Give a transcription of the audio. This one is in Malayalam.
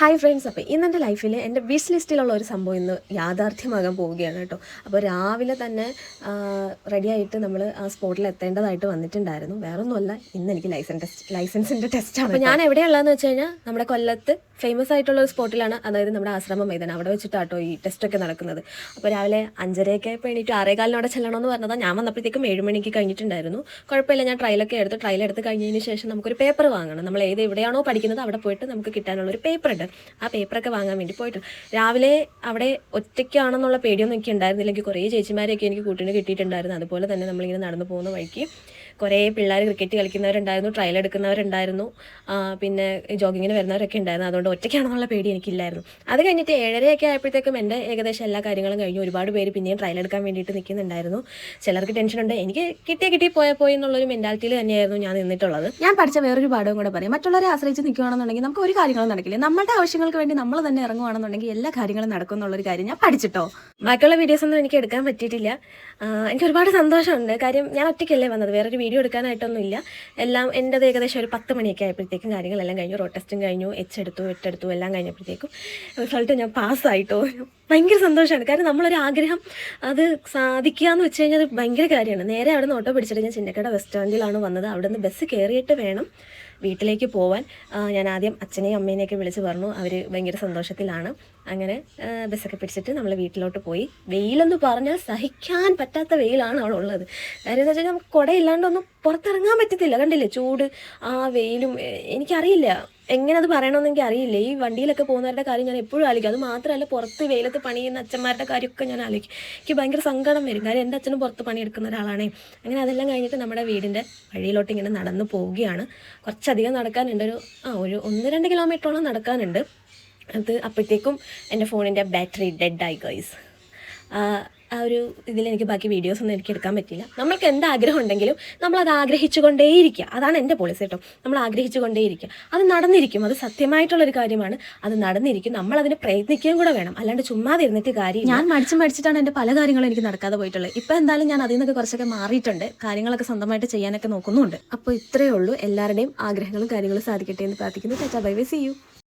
ഹായ് ഫ്രണ്ട്സ്, അപ്പോൾ ഇന്നെൻ്റെ ലൈഫിൽ എൻ്റെ വിഷ് ലിസ്റ്റിലുള്ള ഒരു സംഭവം ഇന്ന് യാഥാർത്ഥ്യമാകാൻ പോവുകയാണ് കേട്ടോ. അപ്പോൾ രാവിലെ തന്നെ റെഡിയായിട്ട് നമ്മൾ ആ സ്പോട്ടിൽ എത്തേണ്ടതായിട്ട് വന്നിട്ടുണ്ടായിരുന്നു. വേറൊന്നുമല്ല, ഇന്ന് എനിക്ക് ലൈസൻസിൻ്റെ ടെസ്റ്റാണ്. അപ്പോൾ ഞാൻ എവിടെയുള്ളതെന്ന് വെച്ച് കഴിഞ്ഞാൽ നമ്മുടെ കൊല്ലത്ത് ഫേമസ് ആയിട്ടുള്ള ഒരു സ്പോട്ടിലാണ്, അതായത് നമ്മുടെ ആശ്രമ മൈതാനം. അവിടെ വെച്ചിട്ടാട്ടോ ഈ ടെസ്റ്റൊക്കെ നടക്കുന്നത്. അപ്പോൾ രാവിലെ 5:30 ആയപ്പോൾ എണീറ്റ് 6:15 അവിടെ ചെല്ലണമെന്ന് പറഞ്ഞതാണ്. ഞാൻ വന്നപ്പോഴത്തേക്കും 7 മണിക്ക് കഴിഞ്ഞിട്ടുണ്ടായിരുന്നു. കുഴപ്പമില്ല, ഞാൻ ട്രയൽ എടുത്ത് കഴിഞ്ഞതിന് ശേഷം നമുക്കൊരു പേപ്പർ വാങ്ങണം. നമ്മൾ എവിടെയാണോ പഠിക്കുന്നത് അവിടെ പോയിട്ട് നമുക്ക് കിട്ടാനുള്ളൊരു പേപ്പർ ഉണ്ട്. ആ പേപ്പറൊക്കെ വാങ്ങാൻ വേണ്ടി പോയിട്ട് രാവിലെ അവിടെ ഒറ്റയ്ക്കാണെന്നുള്ള പേടിയൊന്നും എനിക്ക് ഉണ്ടായിരുന്നില്ല. എനിക്ക് കുറേ ചേച്ചിമാരെയൊക്കെ എനിക്ക് കൂട്ടിന് കിട്ടിയിട്ടുണ്ടായിരുന്നു. അതുപോലെ തന്നെ നമ്മളിങ്ങനെ നടന്നു പോകുന്ന വഴിക്ക് കുറേ പിള്ളേർ ക്രിക്കറ്റ് കളിക്കുന്നവരുണ്ടായിരുന്നു, ട്രയൽ എടുക്കുന്നവരുണ്ടായിരുന്നു, പിന്നെ ജോഗിങ്ങിന് വരുന്നവരൊക്കെ ഉണ്ടായിരുന്നു. അതുകൊണ്ട് ഒറ്റയ്ക്കാണെന്നുള്ള പേടി എനിക്കില്ലായിരുന്നു. അത് കഴിഞ്ഞിട്ട് 7:30 ആയപ്പോഴത്തേക്കും എൻ്റെ ഏകദേശം എല്ലാ കാര്യങ്ങളും കഴിഞ്ഞു. ഒരുപാട് പേര് പിന്നെയും ട്രയൽ എടുക്കാൻ വേണ്ടിയിട്ട് നിൽക്കുന്നുണ്ടായിരുന്നു. ചിലർക്ക് ടെൻഷനുണ്ട്. എനിക്ക് കിട്ടി പോയി എന്നുള്ളൊരു മെൻറ്റാലിറ്റിയിൽ തന്നെയായിരുന്നു ഞാൻ നിന്നിട്ടുള്ളത്. ഞാൻ പഠിച്ച വേറൊരു പാഠവും കൂടെ പറയാം. മറ്റുള്ളവരെ ആശ്രയിച്ച് നിൽക്കുകയാണെന്നുണ്ടെങ്കിൽ നമുക്ക് ഒരു കാര്യങ്ങളും നടക്കില്ല. നമ്മുടെ ആവശ്യങ്ങൾക്ക് വേണ്ടി നമ്മൾ തന്നെ ഇറങ്ങുകയാണെന്നുണ്ടെങ്കിൽ എല്ലാ കാര്യങ്ങളും നടക്കും എന്നുള്ളൊരു കാര്യം ഞാൻ പഠിച്ചിട്ടോ. ബാക്കിയുള്ള വീഡിയോസൊന്നും എനിക്ക് എടുക്കാൻ പറ്റിയിട്ടില്ല. എനിക്ക് ഒരുപാട് സന്തോഷമുണ്ട്. കാര്യം ഞാൻ ഒറ്റയ്ക്കല്ലേ വന്നത്, വേറൊരു വീഡിയോ എടുക്കാനായിട്ടൊന്നുമില്ല. എല്ലാം എൻ്റെത് ഏകദേശം ഒരു 10 മണിയൊക്കെ ആയപ്പോഴത്തേക്കും കാര്യങ്ങളെല്ലാം കഴിഞ്ഞു. റോഡ് ടെസ്റ്റും കഴിഞ്ഞു, എട്ടെടുത്തു എല്ലാം കഴിഞ്ഞപ്പോഴത്തേക്കും റിസൾട്ട് ഞാൻ പാസ്സായിട്ടോ. ഭയങ്കര സന്തോഷമാണ്. കാരണം നമ്മളൊരു ആഗ്രഹം അത് സാധിക്കുക എന്ന് വെച്ച് കഴിഞ്ഞാൽ അത് ഭയങ്കര കാര്യമാണ്. നേരെ അവിടെ നിന്ന് ഓട്ടോ പിടിച്ചിട്ട് ഞാൻ ചിന്നക്കട ബസ് സ്റ്റാൻഡിലാണ് വന്നത്. അവിടെ നിന്ന് ബസ് കയറിയിട്ട് വേണം വീട്ടിലേക്ക് പോവാൻ. ഞാൻ ആദ്യം അച്ഛനെയും അമ്മേനെയൊക്കെ വിളിച്ച് പറഞ്ഞു. അവർ ഭയങ്കര സന്തോഷത്തിലാണ്. അങ്ങനെ ബസ്സൊക്കെ പിടിച്ചിട്ട് നമ്മൾ വീട്ടിലോട്ട് പോയി. വെയിലെന്ന് പറഞ്ഞാൽ സഹിക്കാൻ പറ്റാത്ത വെയിലാണ് അവിടെ ഉള്ളത്. കാര്യം എന്ന് വെച്ചാൽ നമുക്ക് കുടയില്ലാണ്ടൊന്നും പുറത്തിറങ്ങാൻ പറ്റത്തില്ല. കണ്ടില്ലേ ചൂട്, ആ വെയിലും. എനിക്കറിയില്ല എങ്ങനെ അത് പറയണമെന്ന് എനിക്ക് അറിയില്ല. ഈ വണ്ടിയിലൊക്കെ പോകുന്നവരുടെ കാര്യം ഞാൻ എപ്പോഴും ആലോചിക്കും. അത് മാത്രമല്ല, പുറത്ത് വെയിലത്ത് പണിയുന്ന അച്ഛന്മാരുടെ കാര്യമൊക്കെ ഞാൻ ആലോചിക്കും. എനിക്ക് ഭയങ്കര സങ്കടം വരും. കാര്യം എൻ്റെ അച്ഛനും പുറത്ത് പണിയെടുക്കുന്ന ഒരാളാണേ. അങ്ങനെ അതെല്ലാം കഴിഞ്ഞിട്ട് നമ്മുടെ വീടിൻ്റെ വഴിയിലോട്ട് ഇങ്ങനെ നടന്നു പോവുകയാണ്. കുറച്ചധികം നടക്കാനുണ്ട്. ഒരു 1-2 കിലോമീറ്ററോളം നടക്കാനുണ്ട്. അത് അപ്പോഴത്തേക്കും എൻ്റെ ഫോണിൻ്റെ ബാറ്ററി ഡെഡായി ഗൈസ്. ആ ഒരു ഇതിലെനിക്ക് ബാക്കി വീഡിയോസൊന്നും എനിക്ക് എടുക്കാൻ പറ്റില്ല. നമ്മൾക്ക് എന്താഗ്രഹം ഉണ്ടെങ്കിലും നമ്മളത് ആഗ്രഹിച്ചു കൊണ്ടേയിരിക്കുക. അതാണ് എൻ്റെ പോളിസി കേട്ടോ. നമ്മൾ ആഗ്രഹിച്ചു കൊണ്ടേയിരിക്കുക. അത് നടന്നിരിക്കും. അത് സത്യമായിട്ടുള്ളൊരു കാര്യമാണ്. അത് നടന്നിരിക്കും. നമ്മളതിന് പ്രയത്നിക്കുകയും കൂടെ വേണം. അല്ലാണ്ട് ചുമ്മാതെ ഇരുന്നിട്ട് കാര്യം. ഞാൻ മടിച്ചിട്ടാണ് എൻ്റെ പല കാര്യങ്ങളും എനിക്ക് നടക്കാതെ പോയിട്ടുള്ളത്. ഇപ്പോൾ എന്തായാലും ഞാൻ അതിൽ നിന്നൊക്കെ കുറച്ചൊക്കെ മാറിയിട്ടുണ്ട്. കാര്യങ്ങളൊക്കെ സ്വന്തമായിട്ട് ചെയ്യാനൊക്കെ നോക്കുന്നുണ്ട്. അപ്പോൾ ഇത്രയേ ഉള്ളൂ. എല്ലാവരുടെയും ആഗ്രഹങ്ങളും കാര്യങ്ങളും സാധിക്കട്ടെ എന്ന് പ്രാർത്ഥിക്കുന്നു. Tata bye bye, see U.